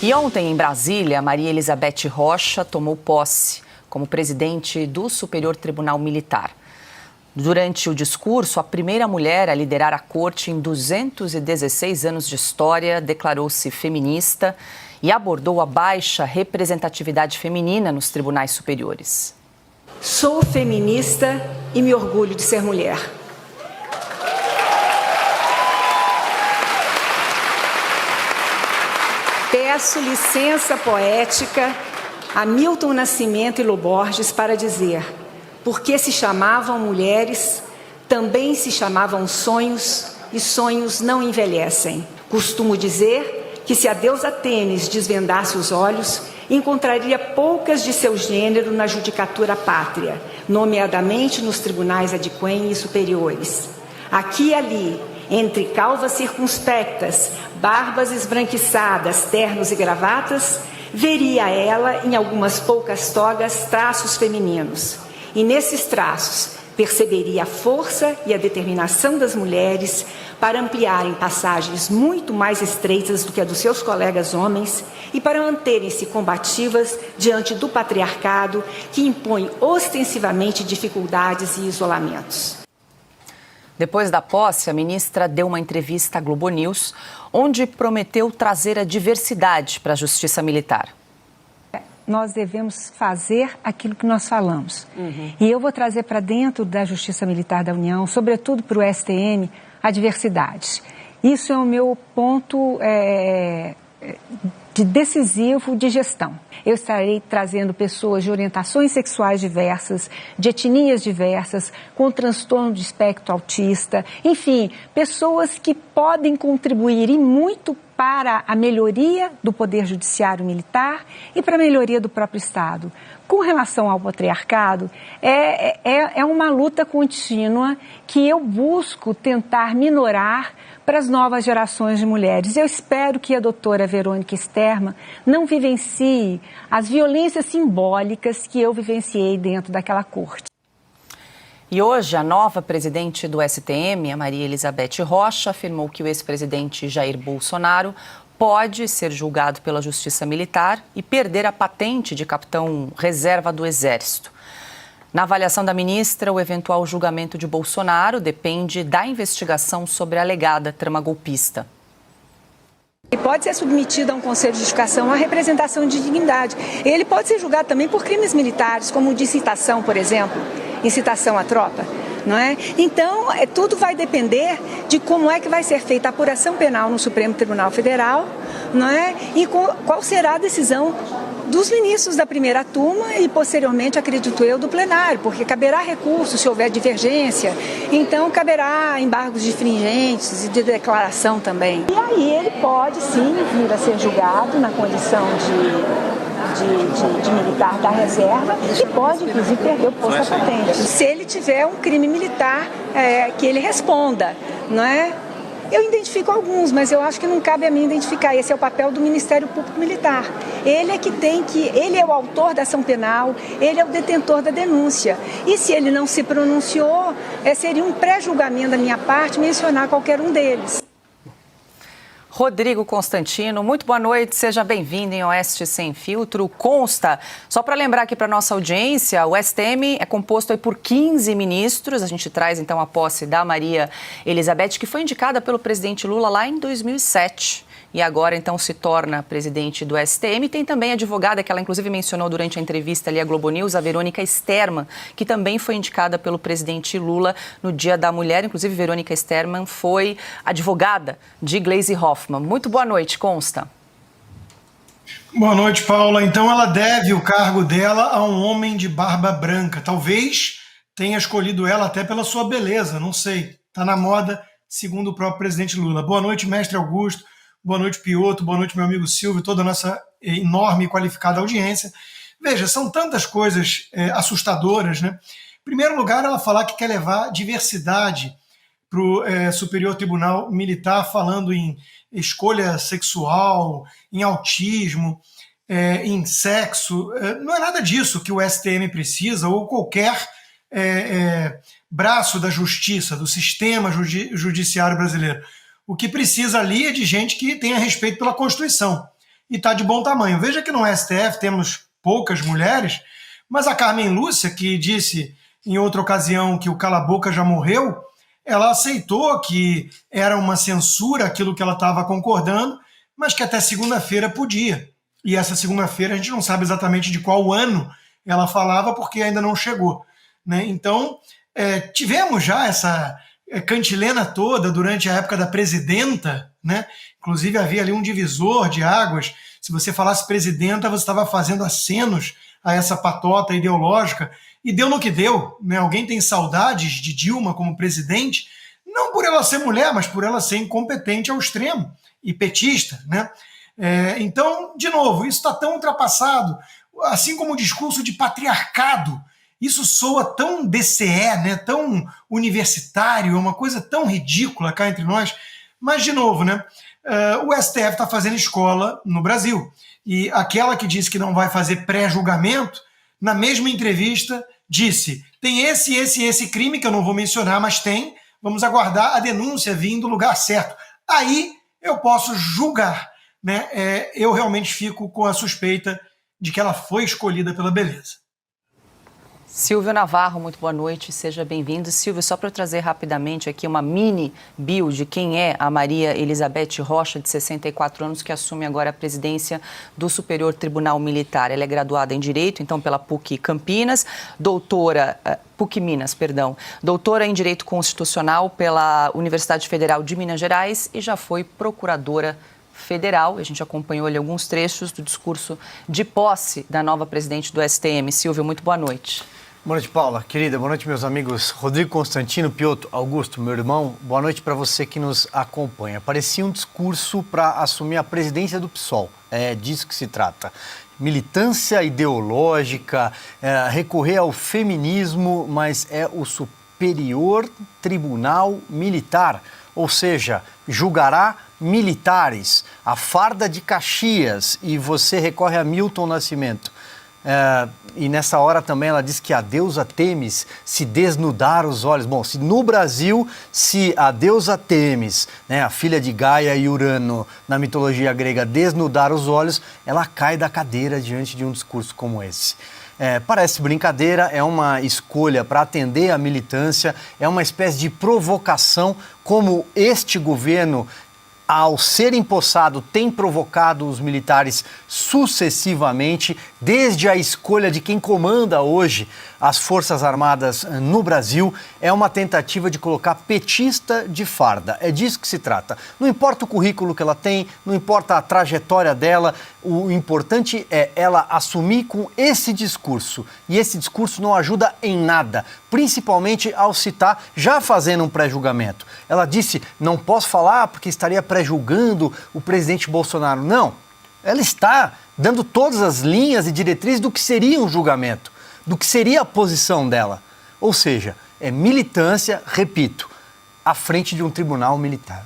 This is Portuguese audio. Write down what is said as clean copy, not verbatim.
E ontem, em Brasília, Maria Elizabeth Rocha tomou posse como presidente do Superior Tribunal Militar. Durante o discurso, a primeira mulher a liderar a corte em 216 anos de história declarou-se feminista e abordou a baixa representatividade feminina nos tribunais superiores. Sou feminista e me orgulho de ser mulher. Peço licença poética a Milton Nascimento e Lô Borges para dizer: porque se chamavam mulheres, também se chamavam sonhos, e sonhos não envelhecem. Costumo dizer que se a deusa Tênis desvendasse os olhos, encontraria poucas de seu gênero na judicatura pátria, nomeadamente nos tribunais adquém e superiores. Aqui e ali, entre calvas circunspectas, barbas esbranquiçadas, ternos e gravatas, veria ela, em algumas poucas togas, traços femininos. E nesses traços, perceberia a força e a determinação das mulheres para ampliarem passagens muito mais estreitas do que a dos seus colegas homens e para manterem-se combativas diante do patriarcado que impõe ostensivamente dificuldades e isolamentos. Depois da posse, a ministra deu uma entrevista à Globo News, onde prometeu trazer a diversidade para a Justiça Militar. Nós devemos fazer aquilo que nós falamos. E eu vou trazer para dentro da Justiça Militar da União, sobretudo para o STM, a diversidade. Isso é o meu ponto decisivo de gestão. Eu estarei trazendo pessoas de orientações sexuais diversas, de etnias diversas, com transtorno de espectro autista, enfim, pessoas que podem contribuir e muito para a melhoria do Poder Judiciário Militar e para a melhoria do próprio Estado. Com relação ao patriarcado, é uma luta contínua que eu busco tentar minorar para as novas gerações de mulheres. Eu espero que a doutora Verônica Sterman não vivencie as violências simbólicas que eu vivenciei dentro daquela corte. E hoje, a nova presidente do STM, a Maria Elizabeth Rocha, afirmou que o ex-presidente Jair Bolsonaro pode ser julgado pela Justiça Militar e perder a patente de capitão reserva do Exército. Na avaliação da ministra, o eventual julgamento de Bolsonaro depende da investigação sobre a alegada trama golpista. Ele pode ser submetido a um conselho de justificação à representação de dignidade. Ele pode ser julgado também por crimes militares, como de incitação, por exemplo, incitação à tropa, não é? Então, tudo vai depender de como é que vai ser feita a apuração penal no Supremo Tribunal Federal, não é? E qual será a decisão dos ministros da primeira turma e, posteriormente, acredito eu, do plenário, porque caberá recurso se houver divergência, então caberá embargos diferentes e de declaração também. E aí ele pode, sim, vir a ser julgado na condição de militar da reserva e pode, inclusive, perder o posto da patente. Se ele tiver um crime militar, que ele responda, não é? Eu identifico alguns, mas eu acho que não cabe a mim identificar. Esse é o papel do Ministério Público Militar. Ele é que ele é o autor da ação penal, ele é o detentor da denúncia. E se ele não se pronunciou, seria um pré-julgamento da minha parte mencionar qualquer um deles. Rodrigo Constantino, muito boa noite, seja bem-vindo em Oeste Sem Filtro. Consta, só para lembrar aqui para a nossa audiência, o STM é composto aí por 15 ministros, a gente traz então a posse da Maria Elizabeth, que foi indicada pelo presidente Lula lá em 2007. E agora, então, se torna presidente do STM. Tem também a advogada, que ela inclusive mencionou durante a entrevista ali à Globo News, a Verônica Sterman, que também foi indicada pelo presidente Lula no Dia da Mulher. Inclusive, Verônica Sterman foi advogada de Gleisi Hoffmann. Muito boa noite, Consta. Boa noite, Paula. Então, ela deve o cargo dela a um homem de barba branca. Talvez tenha escolhido ela até pela sua beleza, não sei. Está na moda, segundo o próprio presidente Lula. Boa noite, mestre Augusto. Boa noite, Pioto. Boa noite, meu amigo Silvio, toda a nossa enorme e qualificada audiência. Veja, são tantas coisas assustadoras, né? Em primeiro lugar, ela falar que quer levar diversidade para o Superior Tribunal Militar, falando em escolha sexual, em autismo, em sexo. Não é nada disso que o STM precisa, ou qualquer braço da justiça, do sistema judiciário brasileiro. O que precisa ali é de gente que tenha respeito pela Constituição. e está de bom tamanho. Veja que no STF temos poucas mulheres, mas a Carmen Lúcia, que disse em outra ocasião que o cala-boca já morreu, ela aceitou que era uma censura aquilo que ela estava concordando, mas que até segunda-feira podia. E essa segunda-feira a gente não sabe exatamente de qual ano ela falava, porque ainda não chegou, né? Então, tivemos já essa cantilena toda durante a época da presidenta, né? Inclusive havia ali um divisor de águas. Se você falasse presidenta, você estava fazendo acenos a essa patota ideológica, e deu no que deu, né? Alguém tem saudades de Dilma como presidente, não por ela ser mulher, mas por ela ser incompetente ao extremo e petista, né? Então, de novo, isso está tão ultrapassado, assim como o discurso de patriarcado. Isso soa tão DCE, né? Tão universitário, é uma coisa tão ridícula cá entre nós. Mas, de novo, né? O STF está fazendo escola no Brasil. E aquela que disse que não vai fazer pré-julgamento, na mesma entrevista, disse: tem esse crime que eu não vou mencionar, mas tem, vamos aguardar a denúncia vir do lugar certo. Aí eu posso julgar, né? Eu realmente fico com a suspeita de que ela foi escolhida pela beleza. Silvio Navarro, muito boa noite, seja bem-vindo. Silvio, só para eu trazer rapidamente aqui uma mini bio de quem é a Maria Elizabeth Rocha, de 64 anos, que assume agora a presidência do Superior Tribunal Militar. Ela é graduada em Direito, então, pela PUC Campinas, PUC Minas, perdão, doutora em Direito Constitucional pela Universidade Federal de Minas Gerais e já foi procuradora federal. A gente acompanhou ali alguns trechos do discurso de posse da nova presidente do STM. Silvio, muito boa noite. Boa noite, Paula. Querida, boa noite, meus amigos Rodrigo Constantino, Piotr, Augusto, meu irmão. Boa noite para você que nos acompanha. Parecia um discurso para assumir a presidência do PSOL. É disso que se trata. Militância ideológica, recorrer ao feminismo, mas é o Superior Tribunal Militar. Ou seja, julgará militares, a farda de Caxias, e você recorre a Milton Nascimento. E nessa hora também ela diz que a deusa Têmis se desnudar os olhos. Bom, se no Brasil, se a deusa Têmis, né, a filha de Gaia e Urano, na mitologia grega, desnudar os olhos, ela cai da cadeira diante de um discurso como esse. Parece brincadeira, é uma escolha para atender a militância, é uma espécie de provocação, como este governo, ao ser empossado, tem provocado os militares sucessivamente, desde a escolha de quem comanda hoje as Forças Armadas no Brasil. É uma tentativa de colocar petista de farda. É disso que se trata. Não importa o currículo que ela tem, não importa a trajetória dela, o importante é ela assumir com esse discurso. E esse discurso não ajuda em nada, principalmente ao citar, já fazendo um pré-julgamento. Ela disse: não posso falar porque estaria pré-julgando o presidente Bolsonaro. Não, ela está dando todas as linhas e diretrizes do que seria um julgamento, do que seria a posição dela. Ou seja, é militância, repito, à frente de um tribunal militar.